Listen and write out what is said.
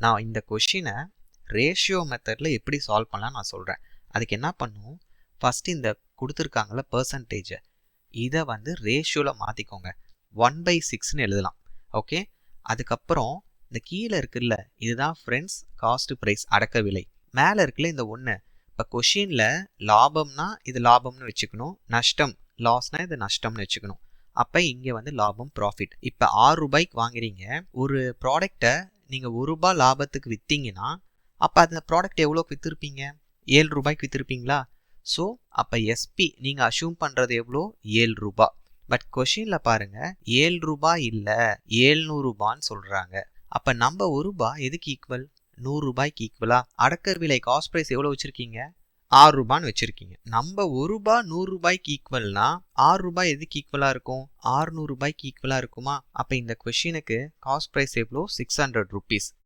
நான் இந்த கொஷினை ரேஷியோ மெத்தடில் எப்படி சால்வ் பண்ணலாம் நான் சொல்கிறேன். அதுக்கு என்ன பண்ணும், ஃபஸ்ட்டு இந்த கொடுத்துருக்காங்கள பர்சன்டேஜை இதை வந்து ரேஷியோவில் மாற்றிக்கோங்க. 1/6ன்னு எழுதலாம். ஓகே, அதுக்கப்புறம் இந்த கீழே இருக்குல்ல இதுதான் ஃப்ரெண்ட்ஸ் காஸ்ட் ப்ரைஸ் அடக்க விலை. மேலே இருக்குல்ல இந்த ஒன்று, இப்போ கொஷினில் லாபம்னா இது லாபம்னு வச்சுக்கணும், நஷ்டம் லாஸ்னா இது நஷ்டம்னு வச்சுக்கணும். அப்போ இங்கே வந்து லாபம் ப்ராஃபிட். இப்போ 6 ரூபாய்க்கு வாங்குறீங்க, ஒரு ப்ராடக்டை நீங்கள் 1 ரூபாய் லாபத்துக்கு விற்றீங்கன்னா அப்போ அந்த ப்ராடக்ட் எவ்வளோக்கு விற்றுருப்பீங்க? 7 ரூபாய்க்கு விற்றுருப்பீங்களா? ஸோ அப்போ எஸ்பி நீங்கள் அஷ்யூம் பண்ணுறது எவ்வளோ? 7 ரூபாய். பட் கொஷினில் பாருங்கள் 7 ரூபாய் இல்லை 700 ரூபான்னு சொல்கிறாங்க. அப்போ நம்ம 1 ரூபாய் எதுக்கு ஈக்குவல்? 100 ரூபாய்க்கு ஈக்குவலா? அடக்க விலை காஸ்ட் ப்ரைஸ் எவ்வளோ வச்சுருக்கீங்க? 6 ரூபான்னு வச்சுருக்கீங்க. நம்ம 1 ரூபாய் 100 ரூபாய்க்கு ஈக்குவல்னா 6 ரூபாய் எதுக்கு ஈக்குவலாக இருக்கும்? 600 ரூபாய்க்கு ஈக்குவலாக இருக்குமா? அப்போ இந்த கொஷினுக்கு காஸ்ட் ப்ரைஸ் எவ்வளோ? 600 rupees.